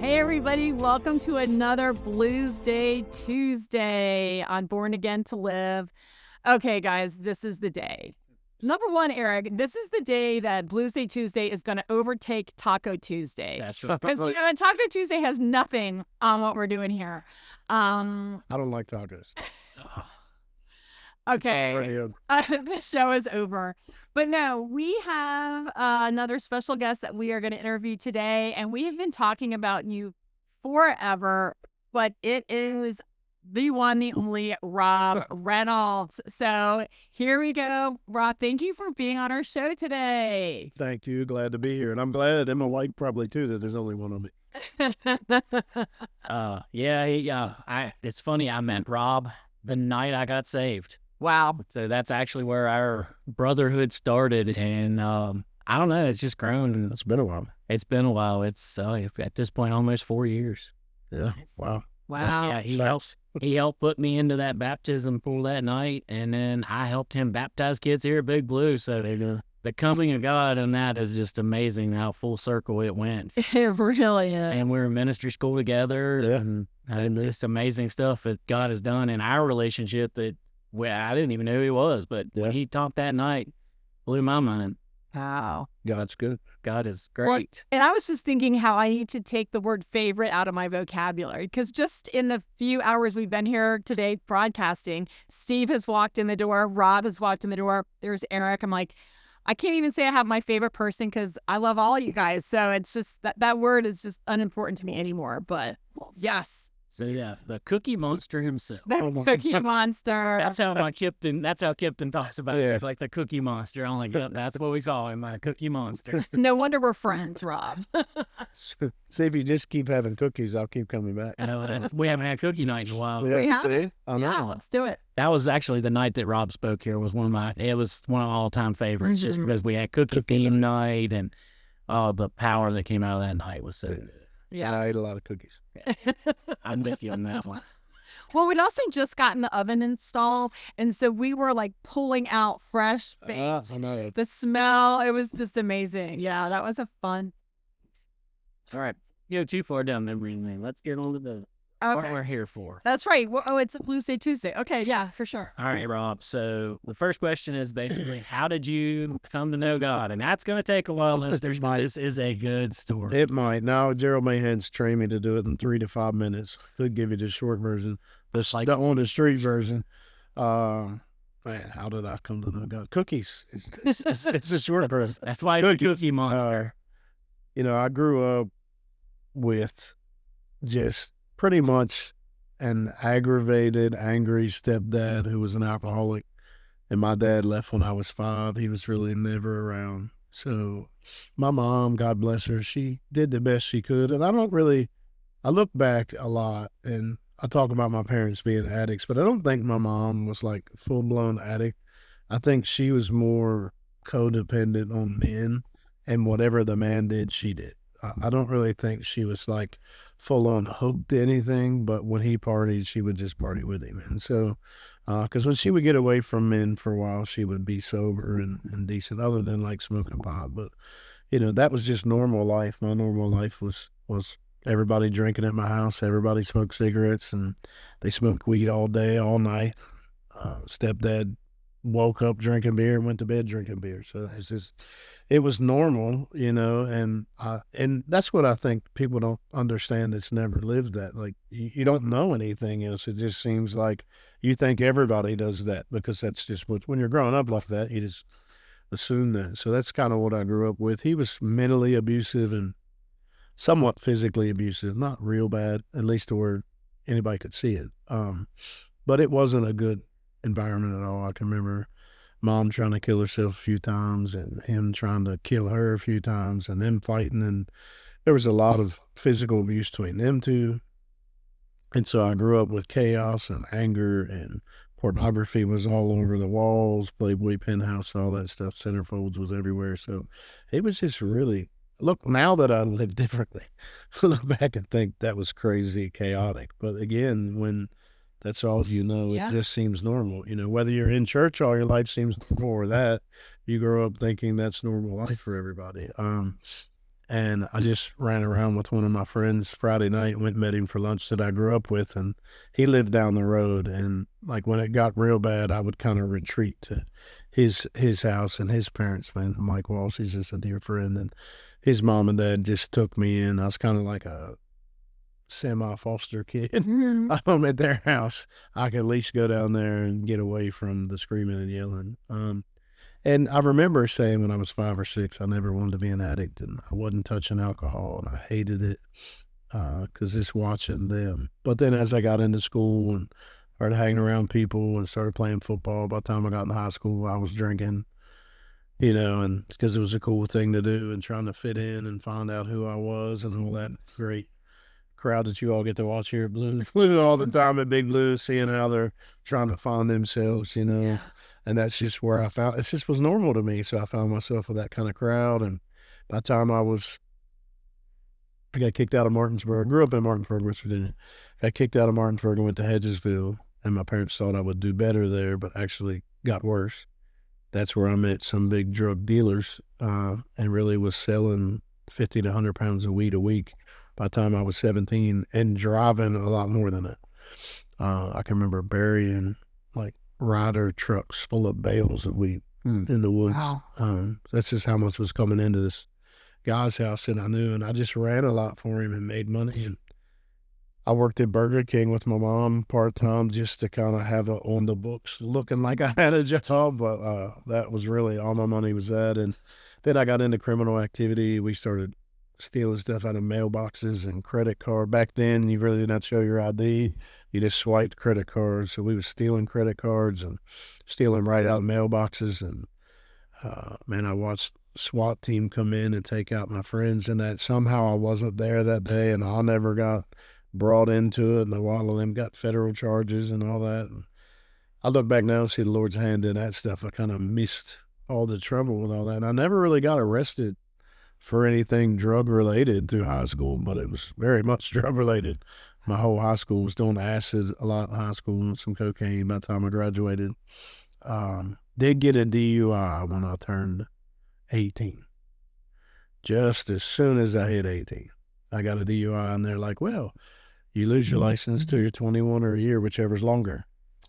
Hey everybody, welcome to another Blues Day Tuesday on Born Again to Live. Okay guys, this is the day. Number one, Eric, this is the day that Blues Day Tuesday is going to overtake Taco Tuesday. That's right. Because Taco Tuesday has nothing on what we're doing here. I don't like tacos. Okay, the show is over. But no, we have another special guest that we are going to interview today. And we have been talking about you forever, but it is the one, the only Rob Reynolds. So here we go. Rob, thank you for being on our show today. Thank you. Glad to be here. And I'm glad, and my wife probably too, that there's only one of me. It's funny. I met Rob the night I got saved. Wow. So that's actually where our brotherhood started. And I don't know, it's just grown. It's been a while. It's been a while. It's at this point almost 4 years. Yeah. Wow. Wow. Yeah, he helped put me into that baptism pool that night, and then I helped him baptize kids here at Big Blue. So the coming of God and that is just amazing how full circle it went. It really is. And we're in ministry school together. Yeah. And it's just amazing stuff that God has done in our relationship that I didn't even know who he was, but when he talked that night, blew my mind. Wow. God's good. God is great. Well, and I was just thinking how I need to take the word favorite out of my vocabulary, because just in the few hours we've been here today broadcasting, Steve has walked in the door, Rob has walked in the door, there's Eric. I'm like, I can't even say I have my favorite person because I love all you guys. So it's just that word is just unimportant to me anymore. But yes. So yeah, the Cookie Monster himself. The Cookie Monster. That's how Kipton talks about it. It's like the Cookie Monster. I'm like, yep, that's what we call him, my Cookie Monster. No wonder we're friends, Rob. See, if you just keep having cookies, I'll keep coming back. We haven't had cookie night in a while. We have? See? I know. Yeah, let's do it. That was actually the night that Rob spoke here. Was one of my all-time favorites, just because we had cookie theme night, and the power that came out of that night was so good. Yeah, I ate a lot of cookies. I'm with you on that one. Well, we'd also just gotten the oven installed, and so we were like pulling out fresh baked. I know. The smell, it was just amazing. Yeah, that was a fun. All right, you go too far down memory lane. Let's get on to the what we're here for. That's right. Oh, it's a Blues Day Tuesday. Okay, yeah, for sure. All right, Rob. So the first question is basically, how did you come to know God? And that's going to take a while, listeners. This is a good story. It might. Now, Gerald Mahan's trained me to do it in 3 to 5 minutes. Could give you the short version. The on the street version. Man, how did I come to know God? Cookies. It's a short version. That's why it's Cookies. Cookie Monster. I grew up with just pretty much an aggravated, angry stepdad who was an alcoholic. And my dad left when I was 5. He was really never around. So my mom, God bless her, she did the best she could. And I look back a lot and I talk about my parents being addicts, but I don't think my mom was like full-blown addict. I think she was more codependent on men, and whatever the man did, she did. I don't really think she was like full-on hooked to anything, but when he partied, she would just party with him. And so, because when she would get away from men for a while, she would be sober and decent, other than like smoking pot. But, that was just normal life. My normal life was everybody drinking at my house. Everybody smoked cigarettes, and they smoked weed all day, all night. Stepdad woke up drinking beer and went to bed drinking beer. So it was normal, and that's what I think people don't understand that's never lived that. Like, you don't know anything else. It just seems like you think everybody does that because that's just when you're growing up like that, you just assume that. So that's kind of what I grew up with. He was mentally abusive and somewhat physically abusive, not real bad, at least to where anybody could see it. But it wasn't a good environment at all. I can remember Mom trying to kill herself a few times and him trying to kill her a few times and them fighting. And there was a lot of physical abuse between them two. And so I grew up with chaos and anger, and pornography was all over the walls, Playboy Penthouse, all that stuff. Centerfolds was everywhere. So it was just really, look, now that I live differently, I look back and think that was crazy, chaotic. But again, when that's all it just seems normal. Whether you're in church all your life seems normal, or that you grow up thinking that's normal life for everybody. And I just ran around with one of my friends Friday night, went and met him for lunch that I grew up with. And he lived down the road. And like when it got real bad, I would kind of retreat to his house, and his parents, man, Mike Walsh, he's just a dear friend. And his mom and dad just took me in. I was kind of like a semi-foster kid. At their house. I could at least go down there and get away from the screaming and yelling. And I remember saying when I was 5 or 6, I never wanted to be an addict, and I wasn't touching alcohol, and I hated it because just watching them. But then as I got into school and started hanging around people and started playing football, by the time I got into high school, I was drinking, and because it was a cool thing to do and trying to fit in and find out who I was and all that great crowd that you all get to watch here at Blue all the time at Big Blue, seeing how they're trying to find themselves, Yeah. and that's just where it just was normal to me. So I found myself with that kind of crowd. And by the time I got kicked out of Martinsburg, grew up in Martinsburg, West Virginia, got kicked out of Martinsburg and went to Hedgesville, and my parents thought I would do better there, but actually got worse. That's where I met some big drug dealers, and really was selling 50 to 100 pounds of weed a week by the time I was 17, and driving a lot more than that. I can remember burying like rider trucks full of bales of weed in the woods. Wow. That's just how much was coming into this guy's house that I knew, and I just ran a lot for him and made money. And I worked at Burger King with my mom part-time just to kind of have it on the books looking like I had a job, but that was really all my money was that. And then I got into criminal activity. We started stealing stuff out of mailboxes and credit card. Back then, you really did not show your ID. You just swiped credit cards. So we was stealing credit cards and stealing right out of mailboxes. And man, I watched SWAT team come in and take out my friends, and that somehow I wasn't there that day, and I never got brought into it. And a lot of them got federal charges and all that. And I look back now and see the Lord's hand in that stuff. I kind of missed all the trouble with all that. And I never really got arrested for anything drug related through high school, but it was very much drug related. My whole high school was doing acid a lot in high school and some cocaine by the time I graduated. Did get a DUI when I turned 18. Just as soon as I hit 18, I got a DUI, and they're like, well, you lose your license till you're 21 or a year, whichever's longer.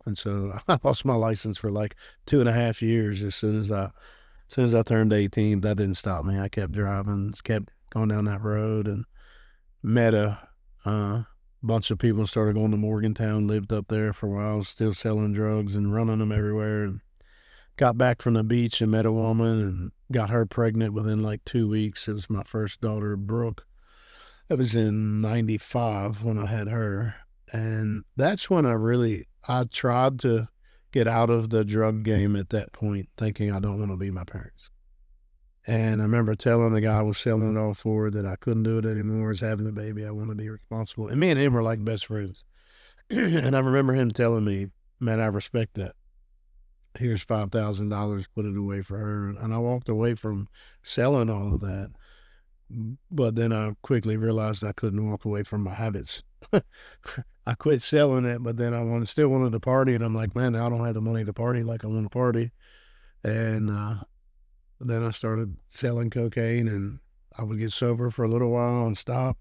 And so I lost my license for like 2.5 years as soon as I turned 18. That didn't stop me. I kept driving, kept going down that road, and met a bunch of people, started going to Morgantown, lived up there for a while, still selling drugs and running them everywhere. And got back from the beach and met a woman and got her pregnant within like 2 weeks. It was my first daughter, Brooke. It was in 95 when I had her. And that's when I tried to get out of the drug game at that point, thinking I don't want to be my parents. And I remember telling the guy I was selling it all for that I couldn't do it anymore. As having a baby, I want to be responsible. And me and him were like best friends. And I remember him telling me, man, I respect that. Here's $5,000, put it away for her. And I walked away from selling all of that. But then I quickly realized I couldn't walk away from my habits. I quit selling it, but then I still wanted to party. And I'm like, man, I don't have the money to party like I want to party. And then I started selling cocaine, and I would get sober for a little while and stop,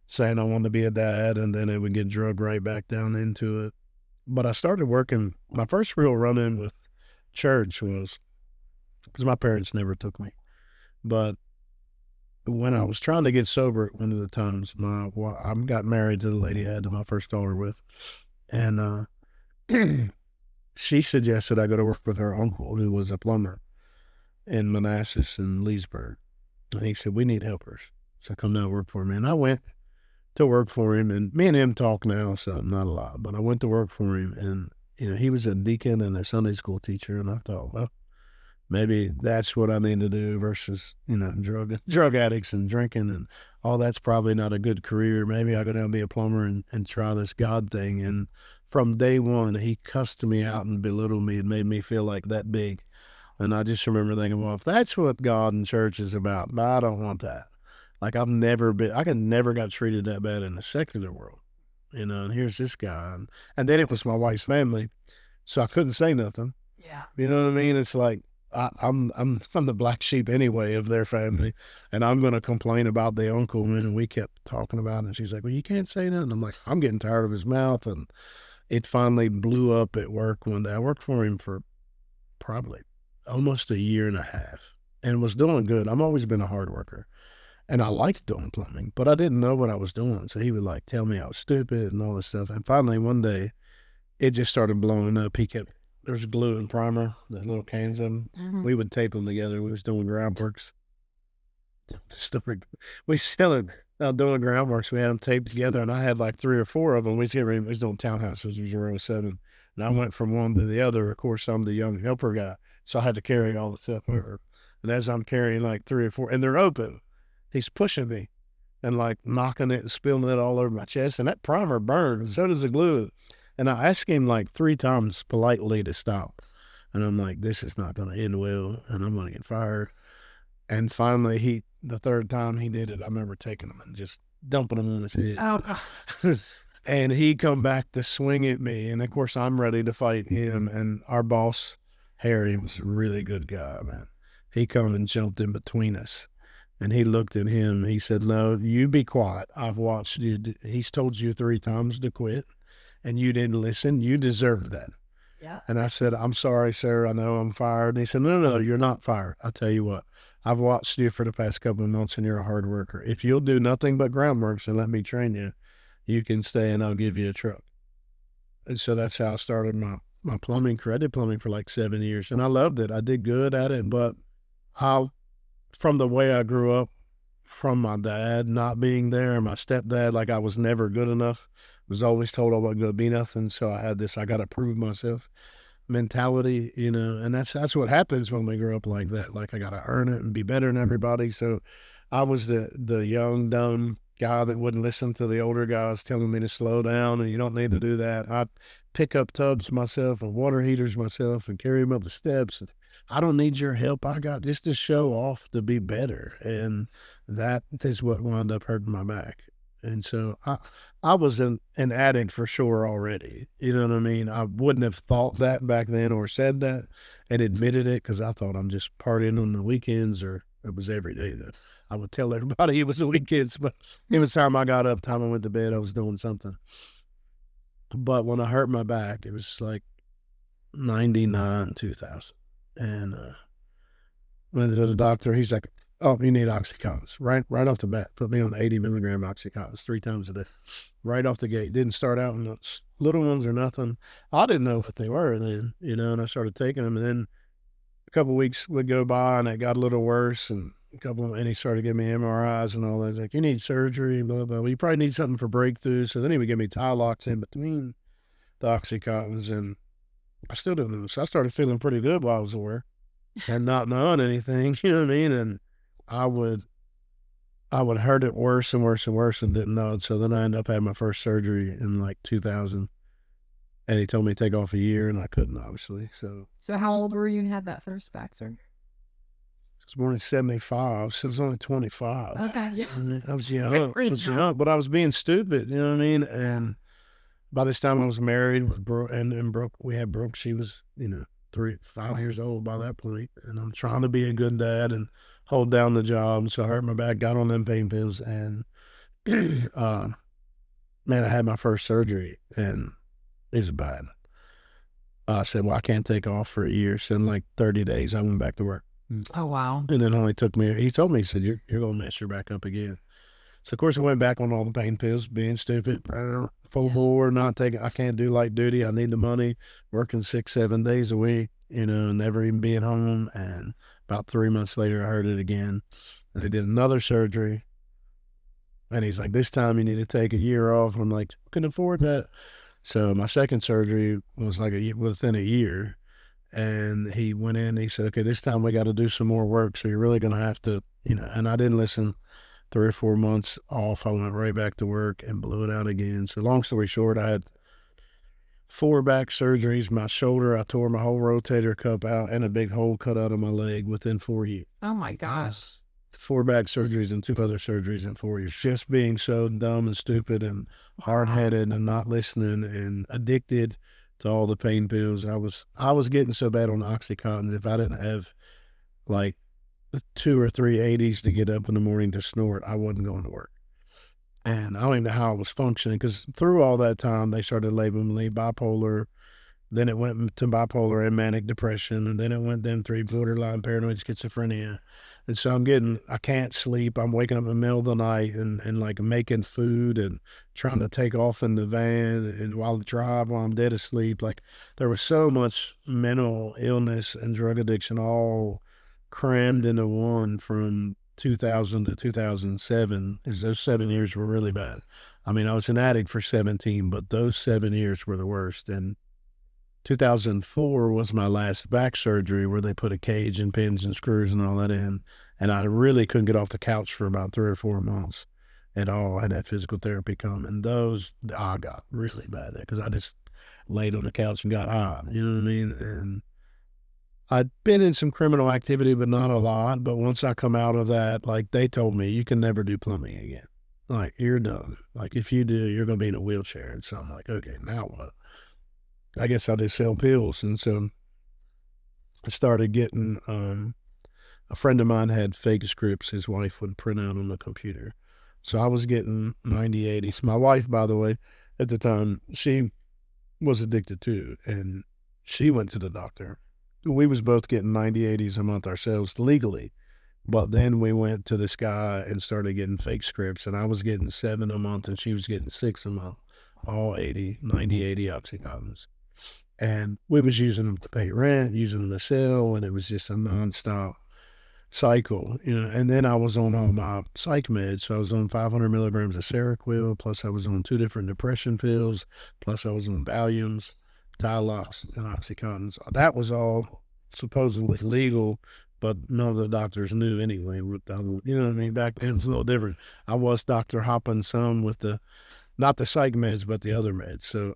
saying I wanted to be a dad, and then it would get drugged right back down into it. But I started working. My first real run-in with church was because my parents never took me. But when I was trying to get sober at one of the times, I got married to the lady I had my first daughter with, and she suggested I go to work with her uncle, who was a plumber in Manassas and Leesburg. And he said, we need helpers. So come down and work for me. And I went to work for him, and me and him talk now, so not a lot, but I went to work for him, and he was a deacon and a Sunday school teacher, and I thought, well, maybe that's what I need to do versus, drug addicts and drinking and all. That's probably not a good career. Maybe I go down and be a plumber and try this God thing. And from day one, he cussed me out and belittled me and made me feel like that big. And I just remember thinking, well, if that's what God and church is about, I don't want that. Like I never got treated that bad in the secular world, and here's this guy. And then it was my wife's family, so I couldn't say nothing. Yeah. You know what I mean? It's like, I'm the black sheep anyway of their family, and I'm going to complain about the uncle. And we kept talking about it. And she's like, well, you can't say nothing. I'm like, I'm getting tired of his mouth. And it finally blew up at work one day. I worked for him for probably almost a year and a half and was doing good. I've always been a hard worker. And I liked doing plumbing, but I didn't know what I was doing. So he would like tell me I was stupid and all this stuff. And finally one day it just started blowing up. He kept, there's glue and primer, the little cans of them. Mm-hmm. We would tape them together. We was doing groundworks. We still doing groundworks. We had them taped together, and I had like 3 or 4 of them. We was doing townhouses. It was 07. And I went from one to the other. Of course, I'm the young helper guy, so I had to carry all the stuff over. And as I'm carrying like 3 or 4, and they're open, he's pushing me and like knocking it and spilling it all over my chest. And that primer burned, and so does the glue. And I asked him like 3 times politely to stop. And I'm like, this is not going to end well, and I'm going to get fired. And finally, the 3rd time he did it, I remember taking him and just dumping him on his head. Oh, God. And he come back to swing at me. And of course, I'm ready to fight him. And our boss, Harry, was a really good guy, man. He come and jumped in between us. And he looked at him. He said, no, you be quiet. I've watched you. He's told you 3 times to quit, and you didn't listen. You deserve that. Yeah. And I said, I'm sorry, sir. I know I'm fired. And he said, no, you're not fired. I'll tell you what. I've watched you for the past couple of months, and you're a hard worker. If you'll do nothing but groundworks and let me train you, you can stay, and I'll give you a truck. And so that's how I started my plumbing career. I did plumbing for like 7 years, and I loved it. I did good at it, but from the way I grew up, from my dad not being there, and my stepdad, like I was never good enough, was always told I wasn't going to be nothing. So I had this, I got to prove myself mentality, and that's what happens when we grow up like that. Like I got to earn it and be better than everybody. So I was the young, dumb guy that wouldn't listen to the older guys telling me to slow down and you don't need to do that. I'd pick up tubs myself and water heaters myself and carry them up the steps. And I don't need your help. I got just to show off to be better. And that is what wound up hurting my back. And so I was an addict for sure already. You know what I mean? I wouldn't have thought that back then or said that and admitted it because I thought I'm just partying on the weekends, or it was every day that I would tell everybody it was the weekends. But it was time I got up, time I went to bed, I was doing something. But when I hurt my back, it was like 99, 2000. And went to the doctor. He's like, oh, you need Oxycontins. Right off the bat. Put me on 80 milligram Oxycontins 3 times a day. Right off the gate. Didn't start out in those little ones or nothing. I didn't know what they were then, and I started taking them. And then a couple of weeks would go by and it got a little worse. And he started giving me MRIs and all that. He's like, you need surgery, blah, blah. Well, you probably need something for breakthrough. So then he would give me Tylox in between the Oxycontins. And I still didn't know. So I started feeling pretty good while I was aware and not knowing anything, you know what I mean? And I would hurt it worse and worse and worse and didn't know it. So then I ended up having my first surgery in like 2000. And he told me to take off a year, and I couldn't, obviously. So how old were you and had that first back surgery? I was born in 75, so I was only 25. Okay, yeah. I was young, but I was being stupid, you know what I mean? And by this time I was married and broke. We had Brooke. She was, 5 years old by that point. And I'm trying to be a good dad and hold down the job. So I hurt my back, got on them pain pills, and man, I had my first surgery, and it was bad. I said, well, I can't take off for a year. So in like 30 days, I went back to work. Oh, wow. And it only took me, he told me, he said, you're going to mess your back up again. So, of course, I went back on all the pain pills, being stupid, full bore, not taking, I can't do light duty. I need the money, working 6-7 days a week, never even being home. And about 3 months later, I heard it again. And they did another surgery. And he's like, this time you need to take a year off. I'm like, I can afford that. So my second surgery was like within a year. And he went in and he said, okay, this time we got to do some more work. So you're really going to have to, and I didn't listen. 3 or 4 months off, I went right back to work and blew it out again. So long story short, I had 4 back surgeries. My shoulder, I tore my whole rotator cuff out and a big hole cut out of my leg within 4 years. Oh, my gosh. 4 back surgeries and 2 other surgeries in 4 years. Just being so dumb and stupid and hard-headed and not listening and addicted to all the pain pills. I was getting so bad on Oxycontin, if I didn't have like 2 or 3 80s to get up in the morning to snort, I wasn't going to work. And I don't even know how I was functioning, because through all that time, they started labeling me bipolar. Then it went to bipolar and manic depression. And then it went then through borderline paranoid schizophrenia. And so I can't sleep. I'm waking up in the middle of the night and like making food and trying to take off in the van and while I'm dead asleep. Like, there was so much mental illness and drug addiction all crammed into one from 2000 to 2007. Is those 7 years were really bad. I mean, I was an addict for 17, but those 7 years were the worst. And 2004 was my last back surgery, where they put a cage and pins and screws and all that in. And I really couldn't get off the couch for about 3 or 4 months at all. I had that physical therapy come. And those, I got really bad there, because I just laid on the couch and got high. You know what I mean? And I'd been in some criminal activity, but not a lot. But once I come out of that, like, they told me, you can never do plumbing again. Like, you're done. Like, if you do, you're going to be in a wheelchair. And so I'm like, okay, now what? I guess I just sell pills. And so I started getting, a friend of mine had fake scripts his wife would print out on the computer. So I was getting 90/80s. My wife, by the way, at the time, she was addicted too. And she went to the doctor. We was both getting 90/80s a month ourselves legally. But then we went to this guy and started getting fake scripts. And I was getting 7 a month and she was getting 6 a month. All 90/80 Oxycontins. And we was using them to pay rent, using them to sell, and it was just a nonstop cycle, And then I was on all my psych meds. So I was on 500 milligrams of Seroquel, plus I was on 2 different depression pills, plus I was on Valiums, Tylox, and Oxycontins. That was all supposedly legal, but none of the doctors knew anyway. You know what I mean? Back then it was a little different. I was Dr. Hopping some with not the psych meds, but the other meds. So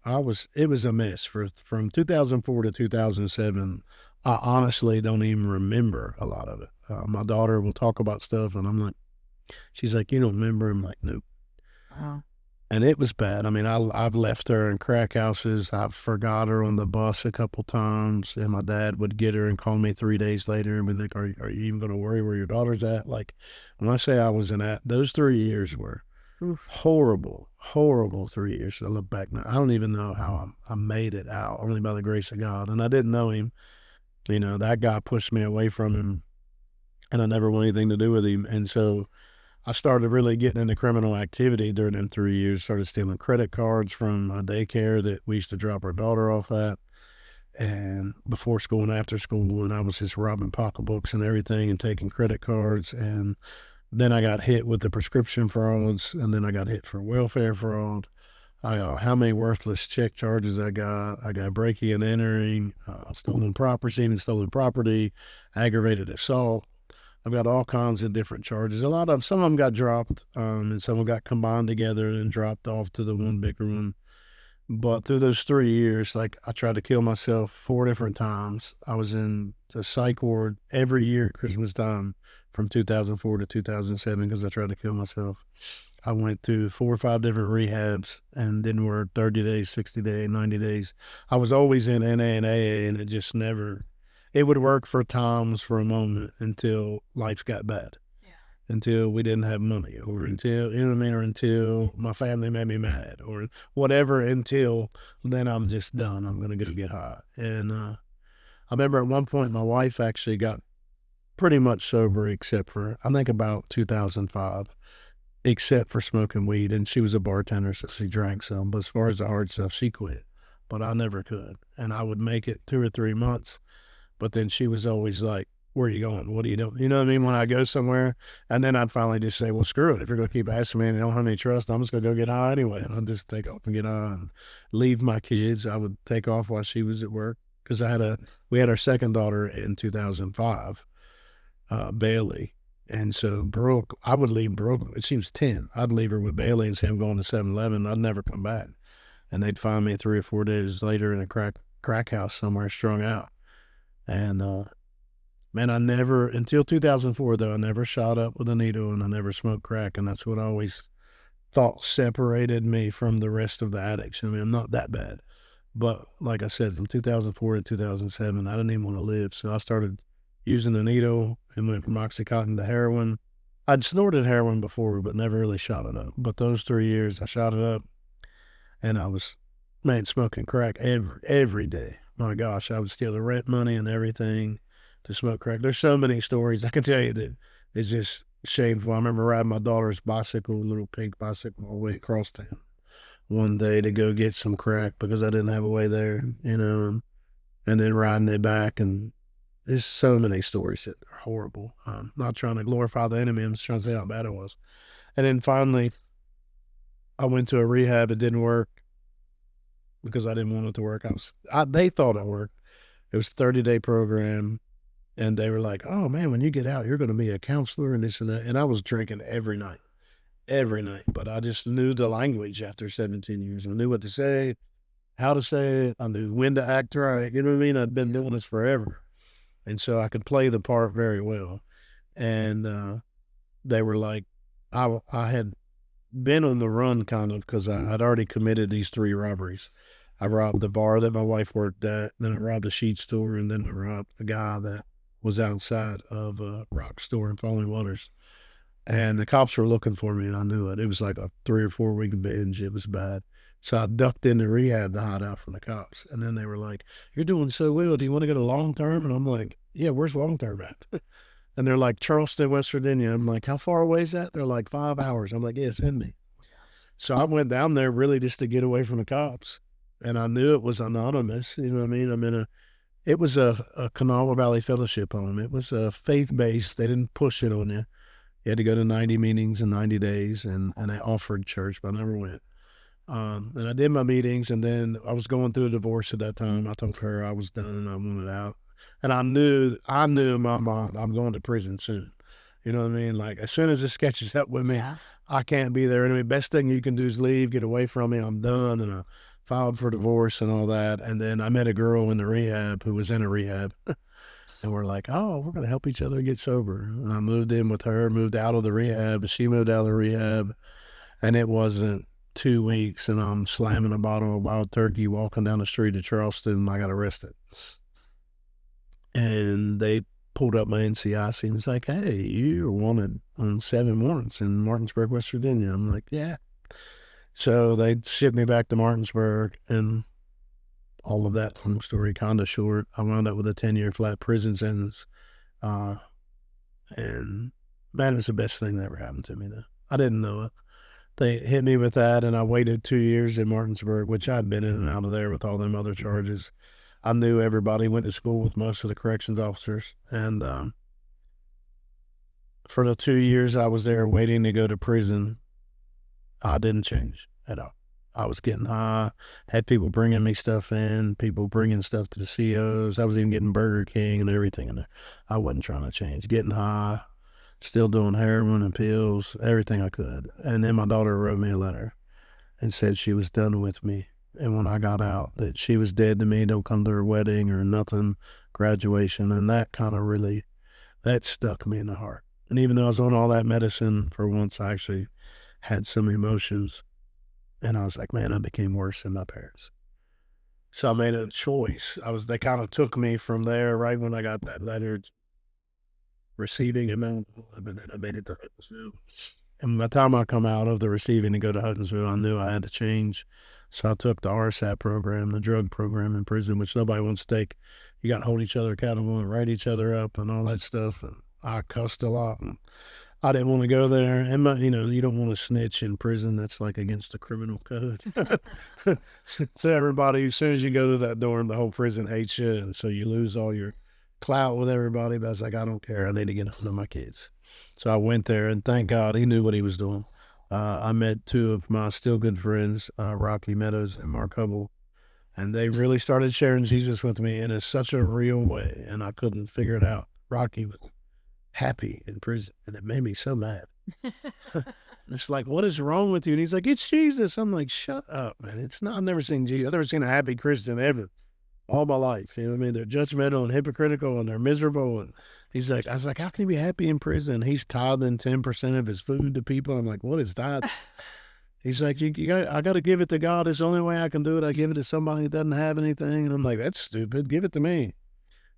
it was a mess from 2004 to 2007. I honestly don't even remember a lot of it. My daughter will talk about stuff and I'm like, she's like, you don't remember? I'm like, nope. Wow. And it was bad. I mean, I've left her in crack houses. I've forgot her on the bus a couple times, and my dad would get her and call me 3 days later and be like, are you even going to worry where your daughter's at? Like, when I say I was those 3 years were horrible 3 years. I look back now, I don't even know how I made it out, only by the grace of God. And I didn't know him. That guy pushed me away from him, and I never wanted anything to do with him. And so I started really getting into criminal activity during them 3 years. Started stealing credit cards from a daycare that we used to drop our daughter off at, and before school and after school. And I was just robbing pocketbooks and everything and taking credit cards. And then I got hit with the prescription frauds, and then I got hit for welfare fraud. I got how many worthless check charges I got. I got breaking and entering, stolen property, aggravated assault. I've got all kinds of different charges. Some of them got dropped, and some of them got combined together and dropped off to the one bigger one. But through those 3 years, like, I tried to kill myself 4 different times. I was in the psych ward every year at Christmas time from 2004 to 2007 because I tried to kill myself. I went through 4 or 5 different rehabs and didn't work 30 days, 60 days, 90 days. I was always in NA and AA, and it just never, it would work for times for a moment until life got bad. Until we didn't have money, or until, you know what I mean, or until my family made me mad, or whatever, until then I'm just done. I'm going to go get high. And I remember at one point my wife actually got pretty much sober, except for, I think, about 2005, except for smoking weed. And she was a bartender, so she drank some. But as far as the hard stuff, she quit. But I never could. And I would make it 2 or 3 months. But then she was always like, where are you going? What are you doing? You know what I mean? When I go somewhere, and then I'd finally just say, well, screw it. If you're going to keep asking me and you don't have any trust, I'm just going to go get high anyway. And I'll just take off and get high and leave my kids. I would take off while she was at work, because we had our second daughter in 2005, Bailey. And so Brooke, I would leave Brooke, she was 10. I'd leave her with Bailey and say, I'm going to 7-Eleven. I'd never come back. And they'd find me 3 or 4 days later in a crack house somewhere, strung out. And, man, I never, until 2004, though, I never shot up with a needle, and I never smoked crack. And that's what I always thought separated me from the rest of the addicts. I mean, I'm not that bad. But like I said, from 2004 to 2007, I didn't even want to live. So I started using a needle and went from Oxycontin to heroin. I'd snorted heroin before, but never really shot it up. But those 3 years, I shot it up, and I was, man, smoking crack every day. My gosh, I would steal the rent money and everything to smoke crack. There's so many stories I can tell you that it's just shameful. I remember riding my daughter's bicycle, little pink bicycle, all the way across town one day to go get some crack because I didn't have a way there, and then riding it back. And there's so many stories that are horrible. I'm not trying to glorify the enemy. I'm just trying to say how bad it was. And then finally, I went to a rehab. It didn't work because I didn't want it to work. They thought it worked. It was a 30-day program. And they were like, oh, man, when you get out, you're going to be a counselor and this and that. And I was drinking every night. But I just knew the language after 17 years. I knew what to say, how to say it. I knew when to act right. You know what I mean? I'd been doing this forever. And so I could play the part very well. And they were like, I had been on the run kind of because I'd already committed these 3 robberies. I robbed the bar that my wife worked at, then I robbed a sheet store, and then I robbed a guy that was outside of a rock store in Falling Waters. And the cops were looking for me, and I knew it. It was like a 3 or 4 week binge. It was bad. So I ducked into rehab to hide out from the cops. And then they were like, you're doing so well. Do you want to go to long term? And I'm like, yeah, where's long term at? And they're like, Charleston, West Virginia. I'm like, how far away is that? They're like 5 hours. I'm like, yeah, send me. So I went down there really just to get away from the cops. And I knew it was anonymous. You know what I mean? It was a Kanawha Valley Fellowship home. It was faith-based. They didn't push it on you. You had to go to 90 meetings in 90 days, and they offered church, but I never went. And I did my meetings, and then I was going through a divorce at that time. I told her I was done and I wanted out. And I knew in my mind, I'm going to prison soon. You know what I mean? Like, as soon as this catches up with me, I can't be there. Anyway, best thing you can do is leave, get away from me. I'm done. And I filed for divorce and all that. And then I met a girl in the rehab who was in a rehab. And we're like, oh, we're going to help each other get sober. And I moved in with her, moved out of the rehab. She moved out of the rehab. And it wasn't 2 weeks, and I'm slamming a bottle of wild turkey, walking down the street of Charleston, and I got arrested. And they pulled up my NCIC and was like, hey, you were wanted on 7 warrants in Martinsburg, West Virginia. I'm like, yeah. So they shipped me back to Martinsburg, and all of that, long story kind of short, I wound up with a 10-year flat prison sentence. And man, it's the best thing that ever happened to me, though. I didn't know it. They hit me with that, and I waited 2 years in Martinsburg, which I'd been in and out of there with all them other charges. I knew everybody, went to school with most of the corrections officers. And for the 2 years I was there waiting to go to prison, I didn't change at all. I was getting high, had people bringing me stuff in, people bringing stuff to the COs. I was even getting Burger King and everything in there. I wasn't trying to change. Getting high, still doing heroin and pills, everything I could. And then my daughter wrote me a letter and said she was done with me. And when I got out, that she was dead to me, don't come to her wedding or nothing, graduation. And that kind of really, that stuck me in the heart. And even though I was on all that medicine, for once I actually had some emotions. And I was like, man, I became worse than my parents. So I made a choice. They kind of took me from there right when I got that letter, receiving him out, and then I made it to Hutton'sville. And by the time I come out of the receiving and go to Hutton'sville, I knew I had to change. So I took the RSAT program, the drug program in prison, which nobody wants to take. You got to hold each other accountable and write each other up and all that stuff. And I cussed a lot. And I didn't want to go there. And, you don't want to snitch in prison. That's like against the criminal code. So everybody, as soon as you go to that dorm, the whole prison hates you. And so you lose all your clout with everybody. But I was like, I don't care. I need to get home to my kids. So I went there, and thank God he knew what he was doing. I met 2 of my still good friends, Rocky Meadows and Mark Hubble, and they really started sharing Jesus with me in such a real way, and I couldn't figure it out. Rocky was happy in prison, and it made me so mad. It's like, what is wrong with you? And he's like, it's Jesus. I'm like, shut up, man. It's not. I've never seen Jesus. I've never seen a happy Christian ever. All my life, you know what I mean? They're judgmental and hypocritical, and they're miserable. And I was like, how can he be happy in prison? He's tithing 10% of his food to people. I'm like, what is tithe? He's like, I got to give it to God. It's the only way I can do it. I give it to somebody that doesn't have anything. And I'm like, that's stupid. Give it to me.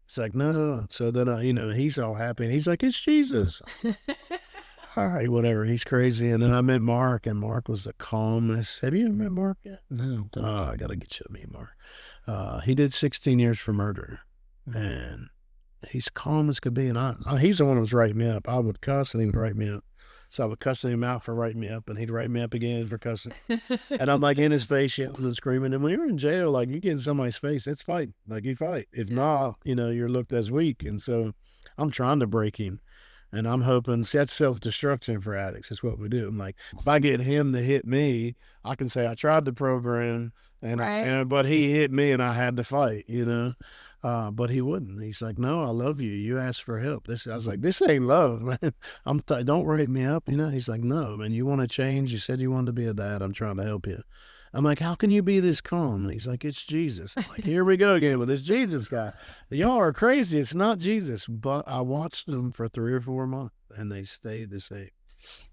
It's like, no. So then, he's all happy. And he's like, it's Jesus. All right, whatever. He's crazy. And then I met Mark, and Mark was the calmest. Have you ever met Mark yet? No. Oh, I got to get you to meet Mark. He did 16 years for murder. And he's calm as could be. And he's the one who was writing me up. I would cuss, and he would write me up. So I would cuss him out for writing me up, and he'd write me up again for cussing. And I'm like in his face, yelling and screaming. And when you're in jail, like you get in somebody's face, it's fight. Like you fight. If not, you're looked as weak. And so I'm trying to break him. And I'm hoping, see, that's self-destruction for addicts. That's what we do. I'm like, if I get him to hit me, I can say I tried the program, but he hit me and I had to fight, but he wouldn't. He's like, no, I love you. You asked for help. I was like, this ain't love, man. Don't write me up, He's like, no, man, you want to change? You said you wanted to be a dad. I'm trying to help you. I'm like, how can you be this calm? And he's like, it's Jesus. I'm like, here we go again with this Jesus guy. Y'all are crazy. It's not Jesus. But I watched them for 3 or 4 months, and they stayed the same,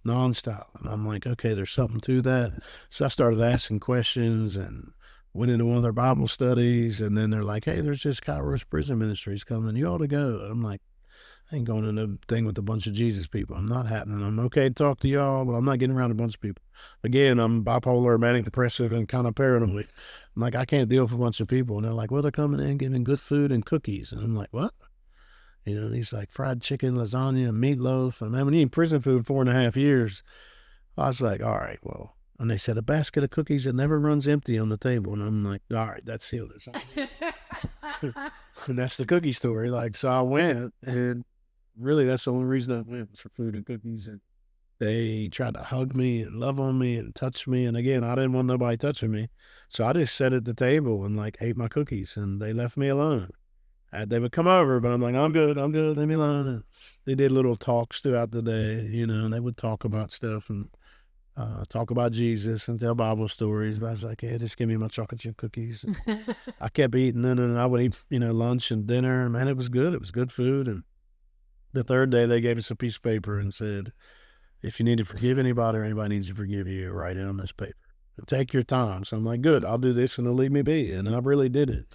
nonstop. And I'm like, okay, there's something to that. So I started asking questions and went into one of their Bible studies. And then they're like, hey, there's this Kairos Prison Ministries coming. You ought to go. And I'm like, I ain't going to no thing with a bunch of Jesus people. I'm not happening. I'm okay to talk to y'all, but I'm not getting around a bunch of people. Again, I'm bipolar, manic depressive, and kind of paranoid. I'm like, I can't deal with a bunch of people. And they're like, well, they're coming in giving good food and cookies. And I'm like, what? And he's like, fried chicken, lasagna, meatloaf. And I've been eating prison food 4.5 years. I was like, all right, well. And they said, a basket of cookies that never runs empty on the table. And I'm like, all right, that's sealed. And that's the cookie story. Like, so I went, and really, that's the only reason I went was for food and cookies. And they tried to hug me and love on me and touch me. And again, I didn't want nobody touching me. So I just sat at the table and ate my cookies, and they left me alone. They would come over, but I'm like, I'm good, leave me alone. And they did little talks throughout the day, and they would talk about stuff and talk about Jesus and tell Bible stories. But I was like, yeah, just give me my chocolate chip cookies. And I kept eating, and I would eat, lunch and dinner. Man, it was good. It was good food. And the third day, they gave us a piece of paper and said, if you need to forgive anybody or anybody needs to forgive you, write it on this paper. Take your time. So I'm like, good, I'll do this and it'll leave me be. And I really did it.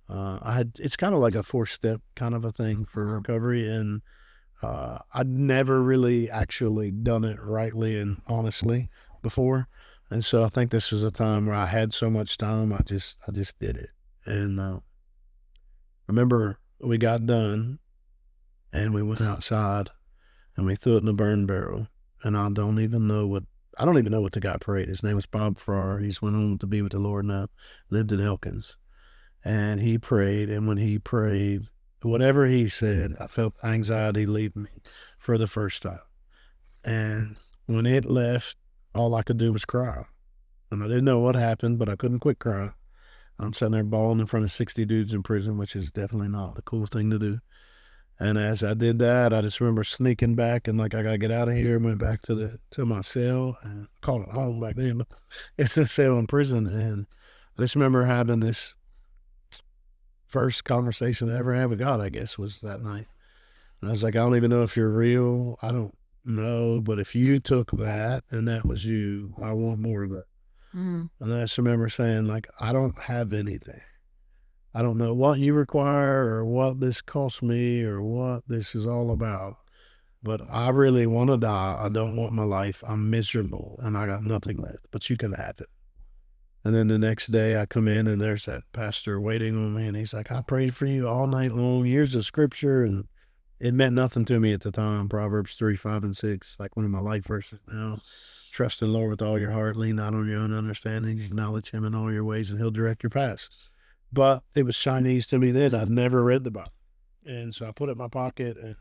It's kind of like a 4-step kind of a thing for recovery. And I'd never really actually done it rightly and honestly before. And so I think this was a time where I had so much time, I just did it. And I remember we got done and we went outside and we threw it in a burn barrel. And I don't even know what the guy prayed. His name was Bob Farrar. He's went on to be with the Lord now, lived in Elkins. And he prayed, and when he prayed, whatever he said, I felt anxiety leave me for the first time. And when it left, all I could do was cry. And I didn't know what happened, but I couldn't quit crying. I'm sitting there bawling in front of 60 dudes in prison, which is definitely not the cool thing to do. And as I did that, I just remember sneaking back and I got to get out of here. Went back to my cell and called it home back then. It's a cell in prison. And I just remember having this first conversation I ever had with God, I guess, was that night. And I was like, I don't even know if you're real. I don't know. But if you took that and that was you, I want more of that. And I just remember saying, I don't have anything. I don't know what you require or what this cost me or what this is all about, but I really want to die. I don't want my life. I'm miserable and I got nothing left, but you can have it. And then the next day I come in and there's that pastor waiting on me and he's like, I prayed for you all night long, years of scripture. And it meant nothing to me at the time. Proverbs 3, 5, and 6, like one of my life verses now. Trust in the Lord with all your heart, lean not on your own understanding, acknowledge him in all your ways and he'll direct your paths. But it was Chinese to me then. I'd never read the Bible. And so I put it in my pocket and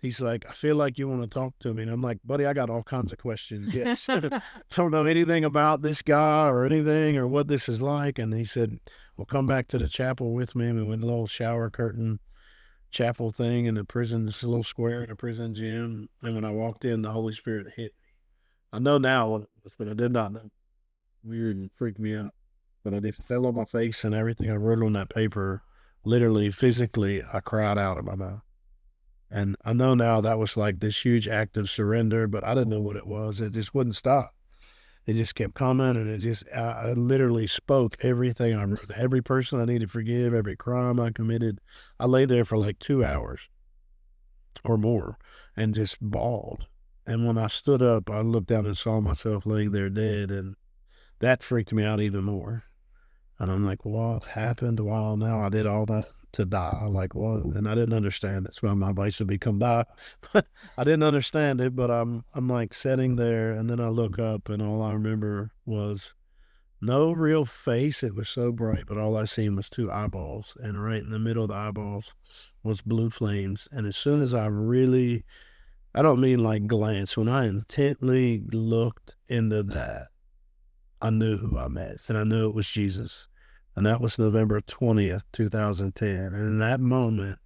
he's like, I feel like you want to talk to me. And I'm like, buddy, I got all kinds of questions. Yes. I don't know anything about this guy or anything or what this is like. And he said, well, come back to the chapel with me. And we went to a little shower curtain chapel thing in the prison, this little square in the prison gym. And when I walked in, the Holy Spirit hit me. I know now what it was, but I did not know. Weird and freaked me out. But I just fell on my face and everything I wrote on that paper, literally, physically, I cried out of my mouth. And I know now that was like this huge act of surrender, but I didn't know what it was. It just wouldn't stop. it just kept coming, and it just, I literally spoke everything. Every person I need to forgive, every crime I committed. I lay there for like 2 hours or more and just bawled. And when I stood up, I looked down and saw myself laying there dead, and that freaked me out even more. And I'm like, what happened? Wow, now I did all that to die. Like, what? And I didn't understand it. So my advice would be come die. But I didn't understand it, but I'm like sitting there, and then I look up, and all I remember was no real face. It was so bright, but all I seen was 2 eyeballs. And right in the middle of the eyeballs was blue flames. And as soon as I don't mean like glance, when I intently looked into that, I knew who I met, and I knew it was Jesus. And that was November 20th, 2010. And in that moment,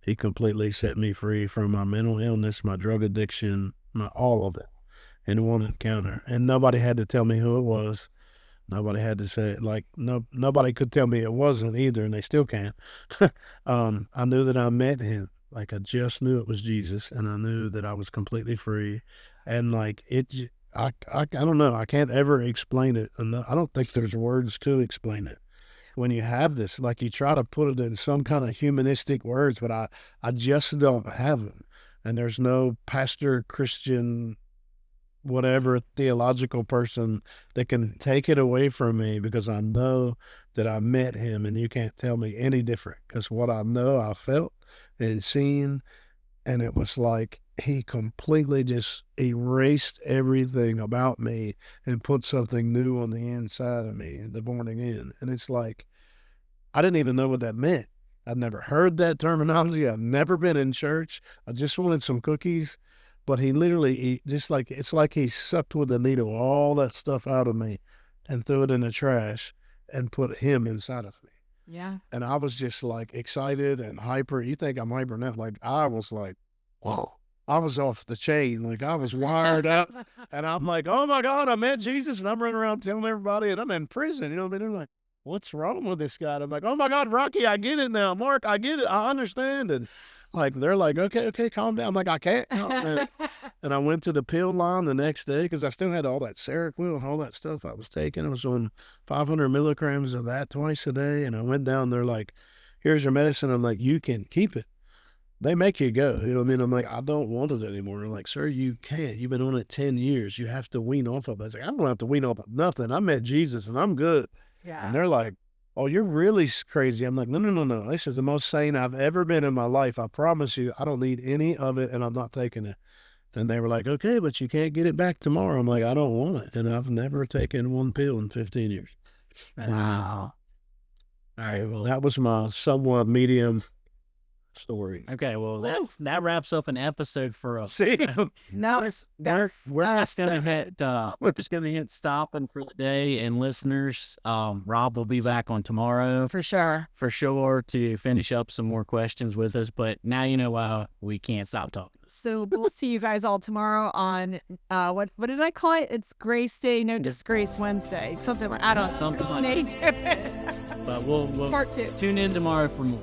he completely set me free from my mental illness, my drug addiction, all of it in one encounter. And nobody had to tell me who it was. Nobody had to say it. Like, nobody could tell me it wasn't either, and they still can't. I knew that I met him. Like, I just knew it was Jesus, and I knew that I was completely free. And like, I don't know. I can't ever explain it. I don't think there's words to explain it. When you have this, like, you try to put it in some kind of humanistic words, but I just don't have them. And there's no pastor, Christian, whatever theological person that can take it away from me, because I know that I met him, and you can't tell me any different, because what I know I felt and seen, and it was like he completely just erased everything about me and put something new on the inside of me, the born again. And it's like, I didn't even know what that meant. I'd never heard that terminology. I've never been in church. I just wanted some cookies. But he literally, it's like he sucked with a needle all that stuff out of me and threw it in the trash and put him inside of me. Yeah. And I was just like excited and hyper. You think I'm hyper now? Like, I was like, whoa. I was off the chain. Like, I was wired out. And I'm like, oh my God, I met Jesus. And I'm running around telling everybody, and I'm in prison. You know what I mean? I'm like, what's wrong with this guy? And I'm like, oh my God, Rocky, I get it now. Mark, I get it. I understand. And like, they're like, okay, calm down. I'm like, I can't. And I went to the pill line the next day, because I still had all that Seroquel and all that stuff I was taking. I was on 500 milligrams of that twice a day. And I went down there like, here's your medicine. I'm like, you can keep it. They make you go. You know what I mean? I'm like, I don't want it anymore. They're like, sir, you can't. You've been on it 10 years. You have to wean off of it. I was like, I don't have to wean off of nothing. I met Jesus and I'm good. Yeah. And they're like, oh, you're really crazy. I'm like, no. This is the most sane I've ever been in my life. I promise you, I don't need any of it, and I'm not taking it. And they were like, okay, but you can't get it back tomorrow. I'm like, I don't want it. And I've never taken one pill in 15 years. Wow. All right. Well, That was my somewhat medium story. okay. Well, that wraps up an episode for us. See? No, We're just gonna hit stopping for the day, and listeners, Rob will be back on tomorrow for sure to finish up some more questions with us. But now you know why we can't stop talking. So we'll see you guys all tomorrow on what did I call it? It's Grace Day, No Disgrace Wednesday, something like, I don't know. Something like that. But we'll Part 2. Tune in tomorrow for more.